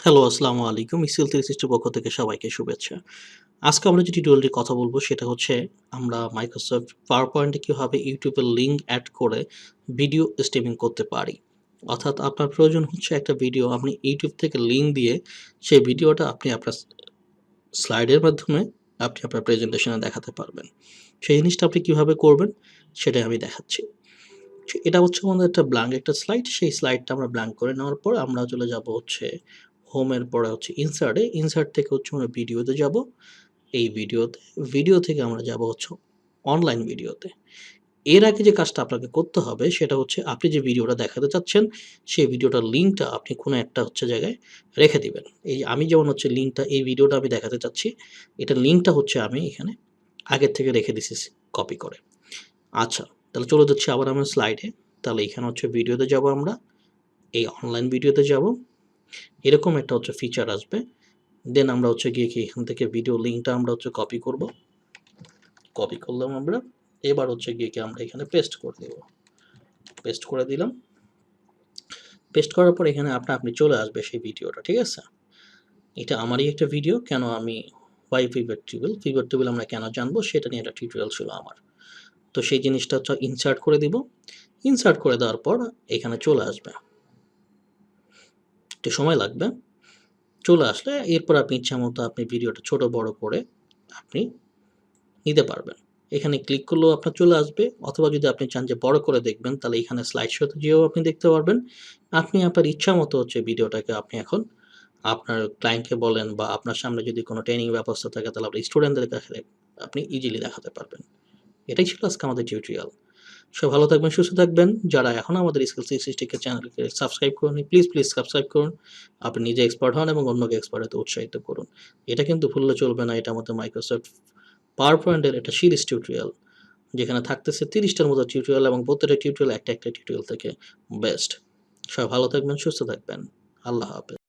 Hello, আসসালামু আলাইকুম। ECL 360 পক্ষ থেকে সবাইকে শুভেচ্ছা। আজকে আমরা যে টিউটোরিয়ালটি কথা বলব সেটা হচ্ছে আমরা মাইক্রোসফট পাওয়ারপয়েন্ট এ কিভাবে YouTube এর লিঙ্ক এড করে ভিডিও স্ট্রিমিং করতে পারি। অর্থাৎ আপনার প্রয়োজন হচ্ছে একটা ভিডিও আপনি YouTube থেকে লিঙ্ক দিয়ে সেই ভিডিওটা আপনি আপনার স্লাইডের মাধ্যমে আপনি আপনার প্রেজেন্টেশনে দেখাতে পারবেন। সেই জিনিসটা আপনি কিভাবে করবেন সেটাই আমি দেখাচ্ছি। এটা হচ্ছে আমাদের একটা ব্ল্যাঙ্ক একটা স্লাইড। সেই স্লাইডটা আমরা ব্ল্যাঙ্ক করে নেওয়ার পর আমরা চলে যাব হচ্ছে হোমের পরে হচ্ছে ইনসার্টে। ইনসার্ট থেকে হচ্ছে আমরা ভিডিওতে যাব। এই ভিডিওতে, ভিডিও থেকে আমরা যাব হচ্ছে অনলাইন ভিডিওতে। এর আগে যে কাজটা আপনাকে করতে হবে সেটা হচ্ছে আপনি যে ভিডিওটা দেখাতে চাচ্ছেন, সেই ভিডিওটার লিঙ্কটা আপনি কোনো একটা হচ্ছে জায়গায় রেখে দিবেন। এই আমি যেমন হচ্ছে লিঙ্কটা এই ভিডিওটা আমি দেখাতে চাচ্ছি, এটার লিঙ্কটা হচ্ছে আমি এখানে আগের থেকে রেখে দিছি কপি করে। আচ্ছা, তাহলে চলে যাচ্ছি আবার আমার স্লাইডে। তাহলে এখানে হচ্ছে ভিডিওতে যাব আমরা। এই অনলাইন ভিডিওতে যাব। এরকম একটা হচ্ছে ফিচার আসবে। দেন আমরা হচ্ছে গিয়ে কি এখান থেকে ভিডিও লিঙ্কটা আমরা হচ্ছে কপি করব। কপি করলাম আমরা। এবার হচ্ছে গিয়ে কি আমরা এখানে পেস্ট করে দেব। পেস্ট করে দিলাম। পেস্ট করার পর এখানে আপনি চলে আসবে সেই ভিডিওটা, ঠিক আছে? এটা আমারই একটা ভিডিও। কেন আমি why pivot table, pivot table আমরা কেন জানবো সেটা নিয়ে একটা টিউটোরিয়াল ছিল আমার। তো সেই জিনিসটা হচ্ছে ইনসার্ট করে দিব। ইনসার্ট করে দেওয়ার পর এখানে চলে আসবে। একটু সময় লাগবে। চলে আসলে এরপর আপনি ইচ্ছামতো আপনি ভিডিওটা ছোট বড় করে আপনি নিতে পারবেন। এখানে ক্লিক করলেও আপনার চলে আসবে, অথবা যদি আপনি চান যে বড় করে দেখবেন তাহলে এখানে স্লাইড শোতে যেয়েও আপনি দেখতে পারবেন। আপনি আপনার ইচ্ছামতো হচ্ছে ভিডিওটাকে আপনি এখন আপনার ক্লায়েন্টকে বলেন বা আপনার সামনে যদি কোনো ট্রেনিং ব্যবস্থা থাকে তাহলে আপনি স্টুডেন্টদের কাছে আপনি ইজিলি দেখাতে পারবেন। এটাই ছিল আজকে আমাদের টিউটোরিয়াল। সবাই ভালো থাকবেন, সুস্থ থাকবেন। যারা এখনও আমাদের স্কিল 360 চ্যানেলকে সাবস্ক্রাইব করেননি, প্লিজ সাবস্ক্রাইব করুন। আপনি নিজে এক্সপার্ট হন এবং অন্যকে এক্সপার্ট হতে উৎসাহিত করুন। এটা কিন্তু ভুললে চলবে না। এটা আমাদের মাইক্রোসফট পাওয়ারপয়েন্ট এর একটা সিরিজ টিউটোরিয়াল। যেখানে থাকতেছে ৩০ টার মতো টিউটোরিয়াল এবং প্রত্যেকটা টিউটোরিয়াল একটা টিউটোরিয়াল থেকে বেস্ট। সবাই ভালো থাকবেন, সুস্থ থাকবেন। আল্লাহ হাফেজ।